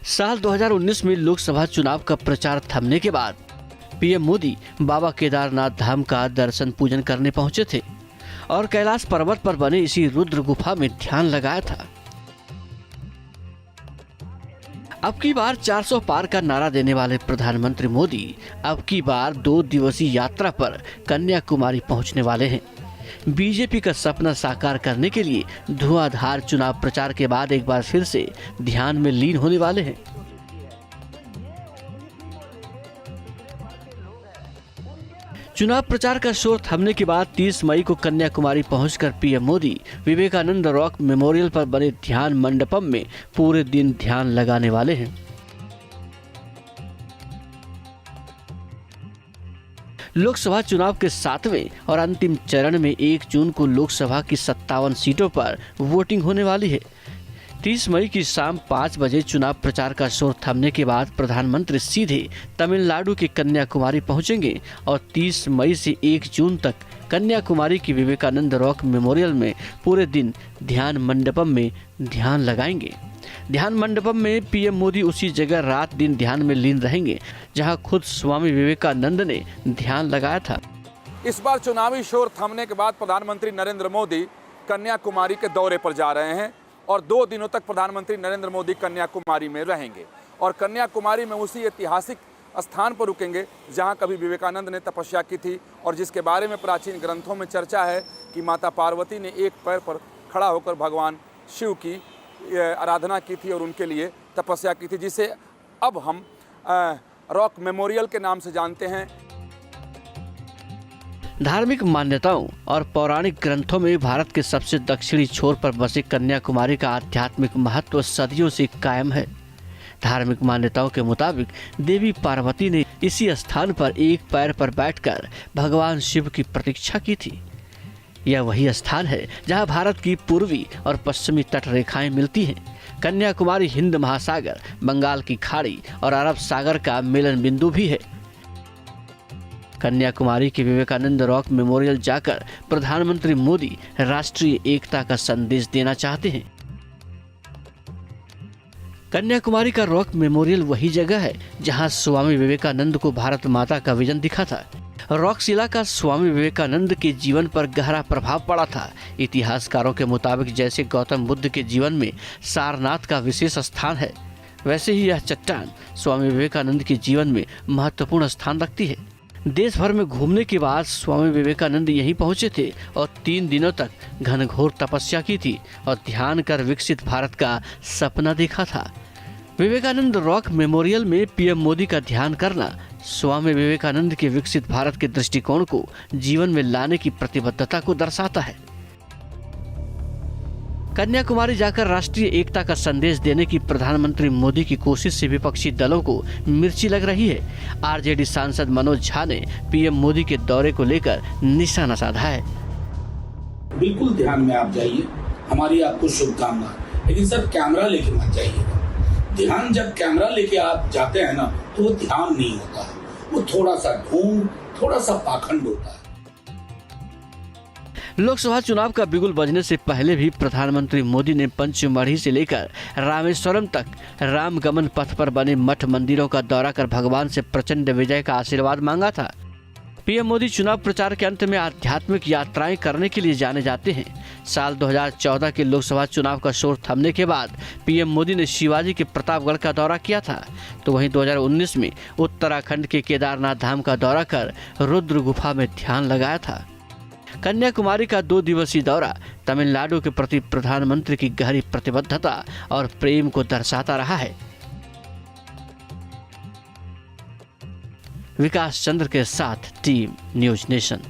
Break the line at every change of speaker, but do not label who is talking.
साल 2019 में लोकसभा चुनाव का प्रचार थमने के बाद पीएम मोदी बाबा केदारनाथ धाम का दर्शन पूजन करने पहुंचे थे और कैलाश पर्वत पर बने इसी रुद्र गुफा में ध्यान लगाया था। अब की बार 400 पार का नारा देने वाले प्रधानमंत्री मोदी अब की बार 2 दिवसीय यात्रा पर कन्याकुमारी पहुंचने वाले हैं। बीजेपी का सपना साकार करने के लिए धुआंधार चुनाव प्रचार के बाद एक बार फिर से ध्यान में लीन होने वाले हैं। चुनाव प्रचार का शोर थमने के बाद 30 मई को कन्याकुमारी पहुंचकर PM Modi Vivekananda rock memorial पर बने ध्यान मंडपम में पूरे दिन ध्यान लगाने वाले हैं। लोकसभा चुनाव के 7वें और अंतिम चरण में 1 जून को लोकसभा की 57 सीटों पर वोटिंग होने वाली है। 30 मई की शाम 5 बजे चुनाव प्रचार का शोर थमने के बाद प्रधानमंत्री सीधे तमिलनाडु के कन्याकुमारी पहुंचेंगे और 30 मई से 1 जून तक कन्याकुमारी की विवेकानंद रॉक मेमोरियल में पूरे दिन ध्यान मंडपम में ध्यान लगाएंगे। ध्यान मंडपम में पीएम मोदी उसी जगह रात दिन ध्यान में लीन रहेंगे जहां खुद स्वामी विवेकानंद ने ध्यान लगाया था।
इस बार चुनावी शोर थमने के बाद प्रधानमंत्री नरेंद्र मोदी कन्याकुमारी के दौरे पर जा रहे हैं और 2 दिनों तक प्रधानमंत्री नरेंद्र मोदी कन्याकुमारी में रहेंगे और कन्याकुमारी में उसी ऐतिहासिक स्थान पर रुकेंगे जहां कभी विवेकानंद ने तपस्या की थी और जिसके बारे में प्राचीन ग्रंथों में चर्चा है कि माता पार्वती ने एक पैर पर खड़ा होकर भगवान शिव की आराधना की थी और उनके लिए तपस्या की थी, जिसे अब हम रॉक मेमोरियल के नाम से जानते हैं।
धार्मिक मान्यताओं और पौराणिक ग्रंथों में भारत के सबसे दक्षिणी छोर पर बसे कन्याकुमारी का आध्यात्मिक महत्व सदियों से कायम है। धार्मिक मान्यताओं के मुताबिक देवी पार्वती ने इसी स्थान पर एक पैर पर बैठकर भगवान शिव की प्रतीक्षा की थी। यह वही स्थान है जहां भारत की पूर्वी और पश्चिमी तट रेखाएं मिलती हैं। कन्याकुमारी हिंद महासागर, बंगाल की खाड़ी और अरब सागर का मिलन बिंदु भी है। कन्याकुमारी के विवेकानंद रॉक मेमोरियल जाकर प्रधानमंत्री मोदी राष्ट्रीय एकता का संदेश देना चाहते हैं। कन्याकुमारी का रॉक मेमोरियल वही जगह है जहां स्वामी विवेकानंद को भारत माता का विजन दिखा था। रॉक शिला का स्वामी विवेकानंद के जीवन पर गहरा प्रभाव पड़ा था। इतिहासकारों के मुताबिक जैसे गौतम बुद्ध के जीवन में सारनाथ का विशेष स्थान है, वैसे ही यह चट्टान स्वामी विवेकानंद के जीवन में महत्वपूर्ण स्थान रखती है। देश भर में घूमने के बाद स्वामी विवेकानंद यहीं पहुंचे थे और 3 दिनों तक घनघोर तपस्या की थी और ध्यान कर विकसित भारत का सपना देखा था। विवेकानंद रॉक मेमोरियल में पीएम मोदी का ध्यान करना स्वामी विवेकानंद के विकसित भारत के दृष्टिकोण को जीवन में लाने की प्रतिबद्धता को दर्शाता है। कन्याकुमारी जाकर राष्ट्रीय एकता का संदेश देने की प्रधानमंत्री मोदी की कोशिश से विपक्षी दलों को मिर्ची लग रही है। आरजेडी सांसद मनोज झा ने पीएम मोदी के दौरे को लेकर निशाना साधा है।
बिल्कुल ध्यान में आप जाइए, हमारी आपको शुभकामना, लेकिन सर कैमरा लेके मत जाइएगा। ध्यान जब कैमरा लेके आप जाते हैं ना तो वो ध्यान नहीं होता है, वो थोड़ा सा ढोंग, थोड़ा सा पाखंड होता है।
लोकसभा चुनाव का बिगुल बजने से पहले भी प्रधानमंत्री मोदी ने पंचमढ़ी से लेकर रामेश्वरम तक रामगमन पथ पर बने मठ मंदिरों का दौरा कर भगवान से प्रचंड विजय का आशीर्वाद मांगा था। पीएम मोदी चुनाव प्रचार के अंत में आध्यात्मिक यात्राएं करने के लिए जाने जाते हैं। साल 2014 के लोकसभा चुनाव का शोर थमने के बाद पीएम मोदी ने शिवाजी के प्रतापगढ़ का दौरा किया था, तो वहीं 2019 में उत्तराखंड के केदारनाथ धाम का दौरा कर रुद्र गुफा में ध्यान लगाया था। कन्याकुमारी का 2 दिवसीय दौरा तमिलनाडु के प्रति प्रधानमंत्री की गहरी प्रतिबद्धता और प्रेम को दर्शाता रहा है। विकास चंद्र के साथ टीम न्यूज नेशन।